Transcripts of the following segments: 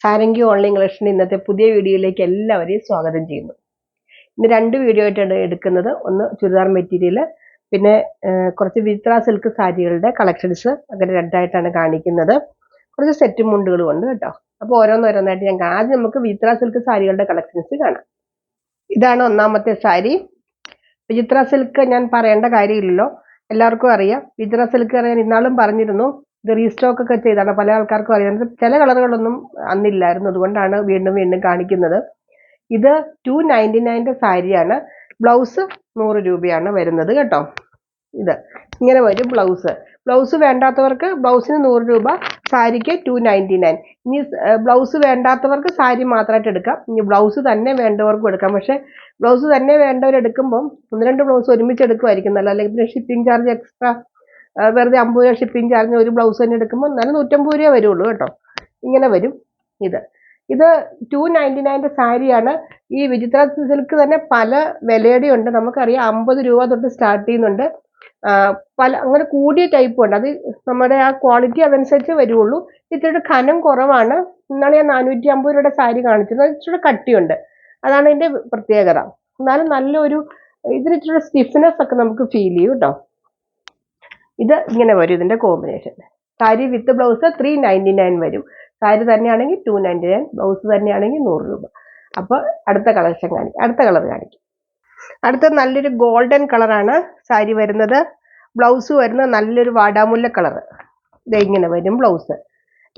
Sarangi online collection ഇന്നത്തെ പുതിയ വീഡിയോയിലേക്ക് എല്ലാവരെയും സ്വാഗതം ചെയ്യുന്നു. ഇന്ന് രണ്ട് വീഡിയോ ആയിട്ടാണ് എടുക്കുന്നത്. ഒന്ന് ചുരിദാർ മെറ്റീരിയൽ, പിന്നെ കുറച്ച് വിത്ര സിൽക്ക് സാരികളുടെ കളക്ഷൻസ്, അങ്ങനെ രണ്ടായിട്ടാണ് കാണിക്കുന്നത്. കുറച്ച് സെറ്റ് മുണ്ടുകളും ഉണ്ട് കേട്ടോ. അപ്പോൾ ഓരോന്നോരോന്നായിട്ട് ഞാൻ ആദ്യം നമുക്ക് വിത്ര സിൽക്ക് സാരികളുടെ കളക്ഷൻസ് കാണാം. ഇതാണ് ഒന്നാമത്തെ സാരി. വിചിത്ര സിൽക്ക് ഞാൻ പറയേണ്ട കാര്യമില്ലല്ലോ, എല്ലാവർക്കും അറിയാം. വിചിത്ര സിൽക്ക് ഞാൻ ഇന്നാളും പറഞ്ഞിരുന്നു, ഇത് റീസ്റ്റോക്ക് ഒക്കെ ചെയ്താണ്, പല ആൾക്കാർക്കും അറിയാം. ചില കളറുകളൊന്നും അന്നില്ലായിരുന്നു, അതുകൊണ്ടാണ് വീണ്ടും വീണ്ടും കാണിക്കുന്നത്. ഇത് 299 സാരിയാണ്. ബ്ലൗസ് 100 രൂപയാണ് വരുന്നത് കേട്ടോ. ഇത് ഇങ്ങനെ വരും ബ്ലൗസ്. ബ്ലൗസ് വേണ്ടാത്തവർക്ക് ബ്ലൗസിന് 100 രൂപ, സാരിക്ക് 299. ഇനി ബ്ലൗസ് വേണ്ടാത്തവർക്ക് സാരി മാത്രമായിട്ട് എടുക്കാം. ഇനി ബ്ലൗസ് തന്നെ വേണ്ടവർക്കും എടുക്കാം. പക്ഷെ ബ്ലൗസ് തന്നെ വേണ്ടവരെടുക്കുമ്പം 1-2 ബ്ലൗസ് ഒരുമിച്ച് എടുക്കുമായിരിക്കും നല്ലത്. അല്ലെങ്കിൽ പിന്നെ ഷിപ്പിംഗ് ചാർജ് എക്സ്ട്രാ, വെറുതെ 50 രൂപ ഷിപ്പിംഗ് ചാർജിന് ഒരു ബ്ലൗസ് തന്നെ എടുക്കുമ്പോൾ നല്ല 150 രൂപ വരുള്ളൂ കേട്ടോ. ഇങ്ങനെ വരും. ഇത് 299 സാരിയാണ്. ഈ വിചിത്ര സിൽക്ക് തന്നെ പല വിലയുടെ ഉണ്ട്, നമുക്കറിയാം. 50 രൂപ തൊട്ട് സ്റ്റാർട്ട് ചെയ്യുന്നുണ്ട്. പല അങ്ങനെ കൂടിയ ടൈപ്പ് ഉണ്ട്. അത് നമ്മുടെ ആ ക്വാളിറ്റി അതനുസരിച്ച് വരുള്ളൂ. ഇത്തിരി കനം കുറവാണ്. എന്നാണ് ഞാൻ 450 രൂപയുടെ സാരി കാണിച്ചത്. ഇച്ചിരി കട്ടിയുണ്ട്, അതാണ് ഇതിന്റെ പ്രത്യേകത. എന്നാലും നല്ലൊരു ഇതിന് ഇച്ചിരി സ്റ്റിഫ്നെസ് ഒക്കെ നമുക്ക് ഫീൽ ചെയ്യും കേട്ടോ. ഇത് ഇങ്ങനെ വരും ഇതിന്റെ കോമ്പിനേഷൻ. സാരി വിത്ത് ബ്ലൗസ് 399 വരും. സാരി തന്നെയാണെങ്കിൽ 299, ബ്ലൗസ് തന്നെയാണെങ്കിൽ 100 രൂപ. അപ്പോൾ അടുത്ത കളക്ഷൻ കാണിക്കും, അടുത്ത കളർ കാണിക്കും. അടുത്ത നല്ലൊരു ഗോൾഡൻ കളറാണ് സാരി വരുന്നത്. ബ്ലൗസ് വരുന്നത് നല്ലൊരു വാടാമുല്ല കളർ. ഇത് ഇങ്ങനെ വരും ബ്ലൗസ്.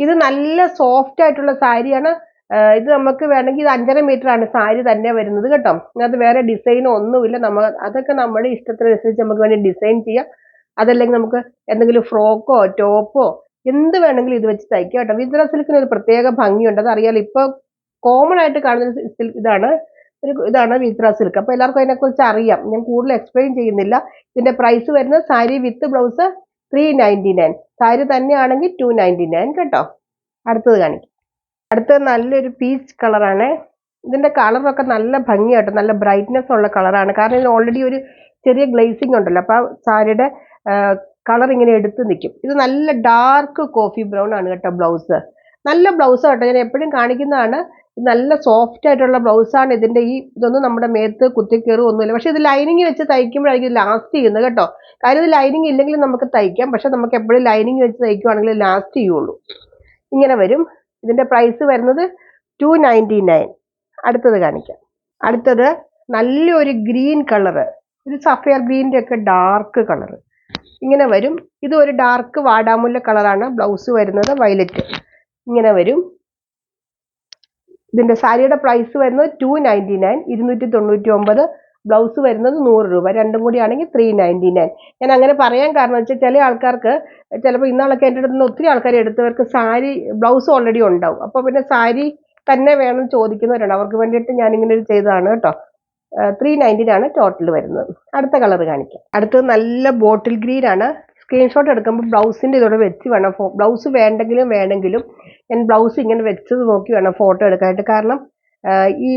ഇത് നല്ല സോഫ്റ്റ് ആയിട്ടുള്ള സാരിയാണ്. ഇത് നമുക്ക് വേണമെങ്കിൽ ഇത് 5.5 മീറ്റർ ആണ് സാരി തന്നെ വരുന്നത് കേട്ടോ. അതിനകത്ത് വേറെ ഡിസൈനോ ഒന്നുമില്ല. അതൊക്കെ നമ്മുടെ ഇഷ്ടത്തിനനുസരിച്ച് നമുക്ക് വേണ്ടി ഡിസൈൻ ചെയ്യാം. അതല്ലെങ്കിൽ നമുക്ക് എന്തെങ്കിലും ഫ്രോക്കോ ടോപ്പോ എന്ത് വേണമെങ്കിലും ഇത് വെച്ച് തയ്ക്കാം കേട്ടോ. വിചിത്ര സിൽക്കിന് ഒരു പ്രത്യേക ഭംഗിയുണ്ട്, അതറിയാലോ. ഇപ്പൊ കോമൺ ആയിട്ട് കാണുന്ന സിൽക്ക് ഇതാണ് വിചിത്ര സിൽക്ക്. അപ്പൊ എല്ലാവർക്കും അതിനെക്കുറിച്ച് അറിയാം, ഞാൻ കൂടുതൽ എക്സ്പ്ലെയിൻ ചെയ്യുന്നില്ല. ഇതിന്റെ പ്രൈസ് വരുന്നത് സാരി വിത്ത് ബ്ലൗസ് 399, സാരി തന്നെയാണെങ്കിൽ 299 കേട്ടോ. അടുത്തത് കാണിക്കും. അടുത്തത് നല്ലൊരു പീച്ച് കളറാണ്. ഇതിന്റെ കളറൊക്കെ നല്ല ഭംഗിയാട്ടോ, നല്ല ബ്രൈറ്റ്നെസ് ഉള്ള കളറാണ്. കാരണം ഇതിന് ഓൾറെഡി ഒരു ചെറിയ ഗ്ലേസിംഗ് ഉണ്ടല്ലോ, അപ്പൊ സാരിയുടെ കളർ ഇങ്ങനെ എടുത്ത് നിൽക്കും. ഇത് നല്ല ഡാർക്ക് കോഫി ബ്രൗൺ ആണ് കേട്ടോ ബ്ലൗസ്. നല്ല ബ്ലൗസ് കേട്ടോ, ഞാൻ എപ്പോഴും കാണിക്കുന്നതാണ്. നല്ല സോഫ്റ്റ് ആയിട്ടുള്ള ബ്ലൗസാണ് ഇതിന്റെ. ഇതൊന്നും നമ്മുടെ മേത്ത് കുത്തിക്കയറും ഒന്നുമില്ല. പക്ഷെ ഇത് ലൈനിങ് വെച്ച് തയ്ക്കുമ്പോഴായിരിക്കും ലാസ്റ്റ് ചെയ്യുന്നത് കേട്ടോ. കാര്യം ഇത് ലൈനിങ് ഇല്ലെങ്കിലും നമുക്ക് തയ്ക്കാം, പക്ഷെ നമുക്ക് എപ്പോഴും ലൈനിങ് വെച്ച് തയ്ക്കുവാണെങ്കിൽ ലാസ്റ്റ് ചെയ്യുള്ളൂ. ഇങ്ങനെ വരും. ഇതിന്റെ പ്രൈസ് വരുന്നത് 299. അടുത്തത് കാണിക്കാം. അടുത്തത് നല്ലൊരു ഗ്രീൻ കളറ്, ഒരു സഫയർ ഗ്രീൻ്റെ ഒക്കെ ഡാർക്ക് കളർ ഇങ്ങനെ വരും. ഇത് ഒരു ഡാർക്ക് വാടാമുല്ല കളറാണ്. ബ്ലൗസ് വരുന്നത് വയലറ്റ്. ഇങ്ങനെ വരും. ഇതിന്റെ സാരിയുടെ പ്രൈസ് വരുന്നത് 299, 299. ബ്ലൗസ് വരുന്നത് 100 രൂപ. രണ്ടും കൂടി ആണെങ്കിൽ 399. ഞാൻ അങ്ങനെ പറയാൻ കാരണം വെച്ചാൽ ചില ആൾക്കാർക്ക് ചിലപ്പോൾ ഇന്നാളൊക്കെ എൻ്റെ അടുത്ത് നിന്ന് ഒത്തിരി ആൾക്കാർ എടുത്തവർക്ക് സാരി ബ്ലൗസ് ഓൾറെഡി ഉണ്ടാവും. അപ്പോൾ പിന്നെ സാരി തന്നെ വേണം ചോദിക്കുന്നവരുണ്ട്. അവർക്ക് വേണ്ടിയിട്ട് ഞാൻ ഇങ്ങനെ ഒരു ചെയ്തതാണ് കേട്ടോ. 399 ആണ് ടോട്ടൽ വരുന്നത്. അടുത്ത കളർ കാണിക്കാം. അടുത്തത് നല്ല ബോട്ടിൽ ഗ്രീൻ ആണ്. സ്ക്രീൻഷോട്ട് എടുക്കുമ്പോൾ ബ്ലൗസിൻ്റെ ഇതോടെ വെച്ച് വേണം. ബ്ലൗസ് വേണമെങ്കിലും ഞാൻ ബ്ലൗസ് ഇങ്ങനെ വെച്ചത് നോക്കി വേണം ഫോട്ടോ എടുക്കാനായിട്ട്. കാരണം ഈ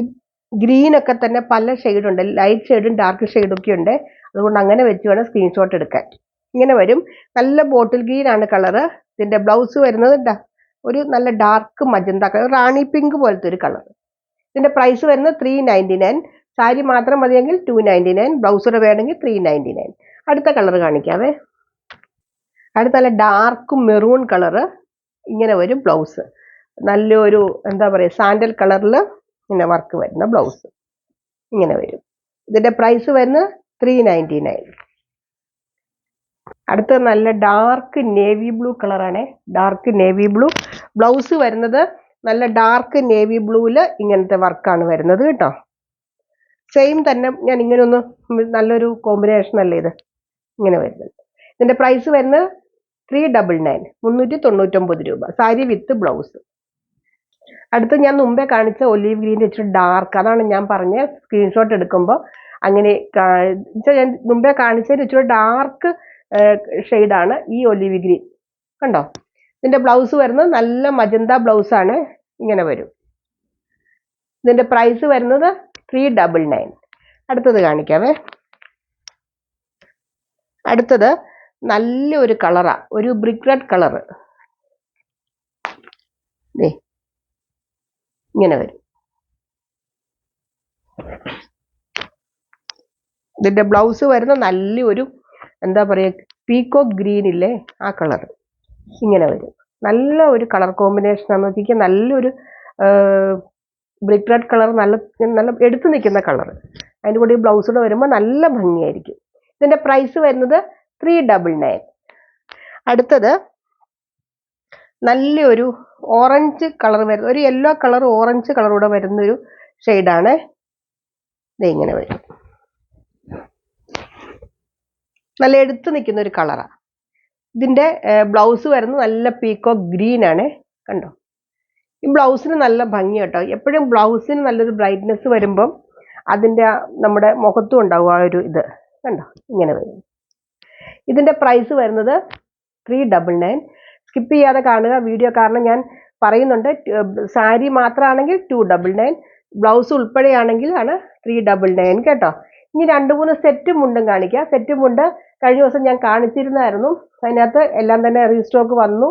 ഗ്രീനൊക്കെ തന്നെ പല ഷെയ്ഡുണ്ട്, ലൈറ്റ് ഷെയ്ഡും ഡാർക്ക് ഷെയ്ഡും ഒക്കെ ഉണ്ട്. അതുകൊണ്ട് അങ്ങനെ വെച്ച് വേണം സ്ക്രീൻഷോട്ട് എടുക്കാൻ. ഇങ്ങനെ വരും. നല്ല ബോട്ടിൽ ഗ്രീൻ ആണ് കളറ്. ഇതിൻ്റെ ബ്ലൗസ് വരുന്നത് ഒരു നല്ല ഡാർക്ക് മജന്ത കളർ, റാണി പിങ്ക് പോലത്തെ ഒരു കളർ. ഇതിൻ്റെ പ്രൈസ് വരുന്നത് 399. സാരി മാത്രം മതിയെങ്കിൽ 299, ബ്ലൗസോടെ വേണമെങ്കിൽ 399. അടുത്ത കളർ കാണിക്കാവേ. അടുത്ത നല്ല ഡാർക്ക് മെറൂൺ കളറ്. ഇങ്ങനെ വരും ബ്ലൗസ്. നല്ലൊരു എന്താ പറയുക, സാൻഡൽ കളറിൽ ഇങ്ങനെ വർക്ക് വരുന്ന ബ്ലൗസ് ഇങ്ങനെ വരും. ഇതിന്റെ പ്രൈസ് വരുന്നത് 399. അടുത്ത നല്ല ഡാർക്ക് നേവി ബ്ലൂ കളറാണ്. Dark navy blue. ബ്ലൗസ് വരുന്നത് നല്ല ഡാർക്ക് നേവി ബ്ലൂവിൽ ഇങ്ങനത്തെ വർക്കാണ് വരുന്നത് കേട്ടോ. സെയിം തന്നെ. ഞാൻ ഇങ്ങനെ ഒന്ന് നല്ലൊരു കോമ്പിനേഷൻ അല്ലേ ഇത്, ഇങ്ങനെ വരുന്നത്. ഇതിന്റെ പ്രൈസ് വരുന്നത് 399, 399 രൂപ. Sari with blouse. അടുത്ത് ഞാൻ മുമ്പേ കാണിച്ച ഒലീവ് ഗ്രീൻ്റെ ഇച്ചിരി ഡാർക്ക്, അതാണ് ഞാൻ പറഞ്ഞ സ്ക്രീൻഷോട്ട് എടുക്കുമ്പോൾ അങ്ങനെ ഞാൻ മുമ്പേ കാണിച്ചതിൽ ഇച്ചിരി ഡാർക്ക് ഷെയ്ഡാണ് ഈ ഒലീവ് ഗ്രീൻ. കണ്ടോ? ഇതിന്റെ ബ്ലൗസ് വരുന്നത് നല്ല മജന്ത ബ്ലൗസാണ്. ഇങ്ങനെ വരും. ഇതിന്റെ പ്രൈസ് വരുന്നത് 399. അടുത്തത് കാണിക്കാവേ. അടുത്തത് നല്ലൊരു കളറാ, ഒരു ബ്രിക്ക് റെഡ് കളറ്. ഇങ്ങനെ വരും. ഇതിന്റെ ബ്ലൗസ് വരുന്ന നല്ലൊരു എന്താ പറയുക പീകോക്ക് ഗ്രീൻ ഇല്ലേ, ആ കളർ ഇങ്ങനെ വരും. നല്ല ഒരു കളർ കോമ്പിനേഷൻ ആണെന്ന് വെച്ചാൽ നല്ലൊരു ബ്രിക്ക് റെഡ് കളർ, നല്ല നല്ല എടുത്തു നിൽക്കുന്ന കളർ. അതിൻ്റെ കൂടെ ഈ ബ്ലൗസൂടെ വരുമ്പോൾ നല്ല ഭംഗിയായിരിക്കും. ഇതിന്റെ പ്രൈസ് വരുന്നത് 399. അടുത്തത് നല്ലൊരു ഓറഞ്ച് കളർ വരുന്ന, ഒരു യെല്ലോ കളർ ഓറഞ്ച് കളറൂടെ വരുന്നൊരു ഷെയ്ഡാണ്. ഇത് ഇങ്ങനെ വരും. നല്ല എടുത്തു നിൽക്കുന്ന ഒരു കളറാണ്. ഇതിന്റെ ബ്ലൗസ് വരുന്നത് നല്ല പീകോക്ക് ഗ്രീൻ ആണ്. കണ്ടോ, ഈ ബ്ലൗസിന് നല്ല ഭംഗി കേട്ടോ. എപ്പോഴും ബ്ലൗസിന് നല്ലൊരു ബ്രൈറ്റ്നെസ് വരുമ്പം അതിൻ്റെ നമ്മുടെ മുഖത്തും ഉണ്ടാവും ആ ഒരു ഇത്. കണ്ടോ, ഇങ്ങനെ വരും. ഇതിന്റെ പ്രൈസ് വരുന്നത് 399. സ്കിപ്പ് ചെയ്യാതെ കാണുക വീഡിയോ, കാരണം ഞാൻ പറയുന്നുണ്ട്. സാരി മാത്രമാണെങ്കിൽ 299, ബ്ലൗസ് ഉൾപ്പെടെയാണെങ്കിൽ ആണ് 399 കേട്ടോ. ഇനി 2-3 സെറ്റ് മുണ്ടും കാണിക്കാം. സെറ്റ് മുണ്ട് കഴിഞ്ഞ ദിവസം ഞാൻ കാണിച്ചിരുന്നായിരുന്നു. അതിനകത്ത് എല്ലാം തന്നെ റീസ്റ്റോക്ക് വന്നു.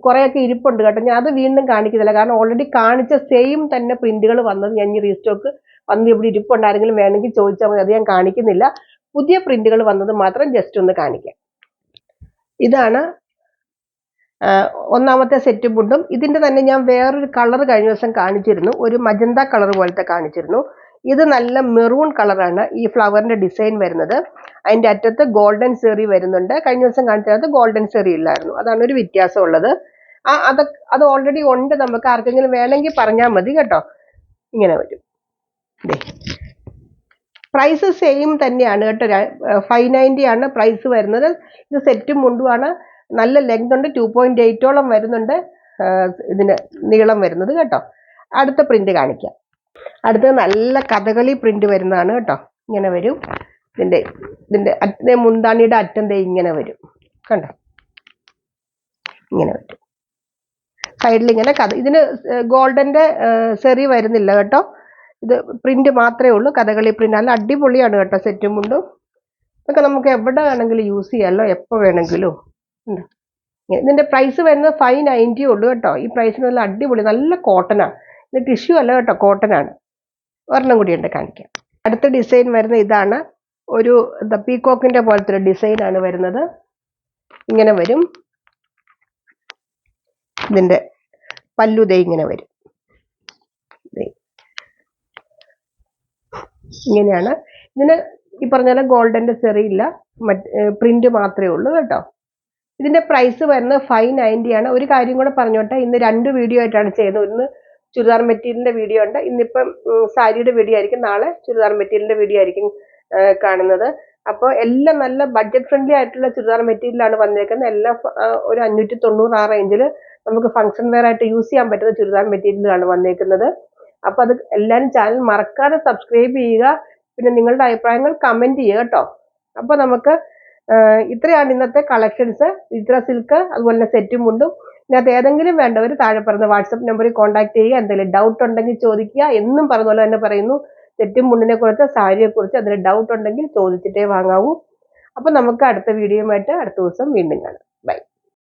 കുറേയൊക്കെ ഇരിപ്പുണ്ട് കേട്ടോ. ഞാൻ അത് വീണ്ടും കാണിക്കുന്നില്ല, കാരണം ഓൾറെഡി കാണിച്ച സെയിം തന്നെ പ്രിന്റുകൾ വന്നത് ഞാൻ ഈ റീസ്റ്റോക്ക് വന്ന് ഇവിടെ ഇരിപ്പുണ്ടായിരുന്നെങ്കിലും വേണമെങ്കിൽ ചോദിച്ചാൽ മതി. അത് ഞാൻ കാണിക്കുന്നില്ല. പുതിയ പ്രിന്റുകൾ വന്നത് മാത്രം ജസ്റ്റ് ഒന്ന് കാണിക്കാം. ഇതാണ് ഒന്നാമത്തെ സെറ്റ് മുണ്ടും. ഇതിന്റെ തന്നെ ഞാൻ വേറൊരു കളർ കഴിഞ്ഞ ദിവസം കാണിച്ചിരുന്നു, ഒരു മജന്ത കളർ പോലത്തെ കാണിച്ചിരുന്നു. ഇത് നല്ല മെറൂൺ കളറാണ് ഈ ഫ്ലവറിന്റെ ഡിസൈൻ വരുന്നത്. അതിന്റെ അറ്റത്ത് ഗോൾഡൻ സെറി വരുന്നുണ്ട്. കഴിഞ്ഞ ദിവസം കാണിച്ചത് ഗോൾഡൻ സെറി ഇല്ലായിരുന്നു, അതാണ് ഒരു വ്യത്യാസം ഉള്ളത്. അത് ഓൾറെഡി ഉണ്ട്. നമുക്ക് ആർക്കെങ്കിലും വേണമെങ്കിൽ പറഞ്ഞാൽ മതി കേട്ടോ. ഇങ്ങനെ വരും. പ്രൈസ് സെയിം തന്നെയാണ് കേട്ടോ. 590 ആണ് പ്രൈസ് വരുന്നത്. ഇത് സെറ്റും മുണ്ടുമാണ്. നല്ല ലെങ്ത് ഉണ്ട്, 2.8ഓളം വരുന്നുണ്ട് ഇതിന് നീളം വരുന്നത് കേട്ടോ. അടുത്ത പ്രിന്റ് കാണിക്കാം. അടുത്തത് നല്ല കഥകളി പ്രിന്റ് വരുന്നതാണ് കേട്ടോ. ഇങ്ങനെ വരും. ഇതിന്റെ മുന്താണിയുടെ അറ്റം ഇങ്ങനെ വരും. കണ്ടോ, ഇങ്ങനെ വരും. സൈഡിൽ ഇങ്ങനെ ഇതിന് ഗോൾഡന്റെ സെറി വരുന്നില്ല കേട്ടോ. ഇത് പ്രിന്റ് മാത്രമേ ഉള്ളൂ, കഥകളി പ്രിന്റ്. നല്ല അടിപൊളിയാണ് കേട്ടോ സെറ്റും മുണ്ടും. ഇതൊക്കെ നമുക്ക് എവിടെ വേണമെങ്കിലും യൂസ് ചെയ്യാമല്ലോ, എപ്പോൾ വേണമെങ്കിലും. ഇതിന്റെ പ്രൈസ് വരുന്നത് 590 ഉള്ളൂ കേട്ടോ. ഈ പ്രൈസിന് നല്ല അടിപൊളി, നല്ല കോട്ടനാണ്. ഇത് ടിഷ്യൂ അല്ല കേട്ടോ, കോട്ടനാണ്. ഒരെണ്ണം കൂടി ഉണ്ട് കാണിക്കാം. അടുത്ത ഡിസൈൻ വരുന്ന ഇതാണ്. ഒരു പീകോക്കിന്റെ പോലത്തെ ഒരു ഡിസൈനാണ് വരുന്നത്. ഇങ്ങനെ വരും. ഇതിന്റെ പല്ലു ഇങ്ങനെ വരും. ഇങ്ങനെയാണ്. ഇതിന് ഈ പറഞ്ഞ പോലെ ഗോൾഡന്റെ ചെറിയില്ല, പ്രിന്റ് മാത്രമേ ഉള്ളൂ കേട്ടോ. ഇതിന്റെ പ്രൈസ് വരുന്നത് 590 ആണ്. ഒരു കാര്യം കൂടെ പറഞ്ഞോട്ടെ, ഇന്ന് 2 വീഡിയോ ആയിട്ടാണ് ചെയ്യുന്നത്. ഇന്ന് ചുരിദാർ മെറ്റീരിയലിന്റെ വീഡിയോ ഉണ്ട്, ഇന്നിപ്പം സാരിയുടെ വീഡിയോ ആയിരിക്കും, നാളെ ചുരിദാർ മെറ്റീരിയലിന്റെ വീഡിയോ ആയിരിക്കും കാണുന്നത്. അപ്പോൾ എല്ലാം നല്ല ബഡ്ജറ്റ് ഫ്രണ്ട്ലി ആയിട്ടുള്ള ചുരിദാർ മെറ്റീരിയലാണ് വന്നേക്കുന്നത്. എല്ലാം ഒരു 590 ആ റേഞ്ചിൽ നമുക്ക് ഫംഗ്ഷൻ വെയർ ആയിട്ട് യൂസ് ചെയ്യാൻ പറ്റുന്ന ചുരിദാർ മെറ്റീരിയലാണ് വന്നേക്കുന്നത്. അപ്പോൾ അത് എല്ലാവരും ചാനൽ മറക്കാതെ സബ്സ്ക്രൈബ് ചെയ്യുക. പിന്നെ നിങ്ങളുടെ അഭിപ്രായങ്ങൾ കമന്റ് ചെയ്യുക കേട്ടോ. അപ്പോൾ നമുക്ക് ഇത്രയാണ് ഇന്നത്തെ കളക്ഷൻസ്. ഇത്ര സിൽക്ക്, അതുപോലെ തന്നെ സെറ്റും മുണ്ടും. ഇതിനകത്ത് ഏതെങ്കിലും വേണ്ടവർ താഴെ പറഞ്ഞ വാട്സപ്പ് നമ്പറിൽ കോൺടാക്ട് ചെയ്യുക. എന്തെങ്കിലും ഡൗട്ട് ഉണ്ടെങ്കിൽ ചോദിക്കുക. എന്നും പറഞ്ഞ പോലെ തന്നെ പറയുന്നു, സെറ്റും മുണ്ടിനെ കുറിച്ച്, സാരിയെ കുറിച്ച് അതിന് ഡൗട്ട് ഉണ്ടെങ്കിൽ ചോദിച്ചിട്ടേ വാങ്ങാവൂ. അപ്പോൾ നമുക്ക് അടുത്ത വീഡിയോയുമായിട്ട് അടുത്ത ദിവസം വീണ്ടും കാണാം.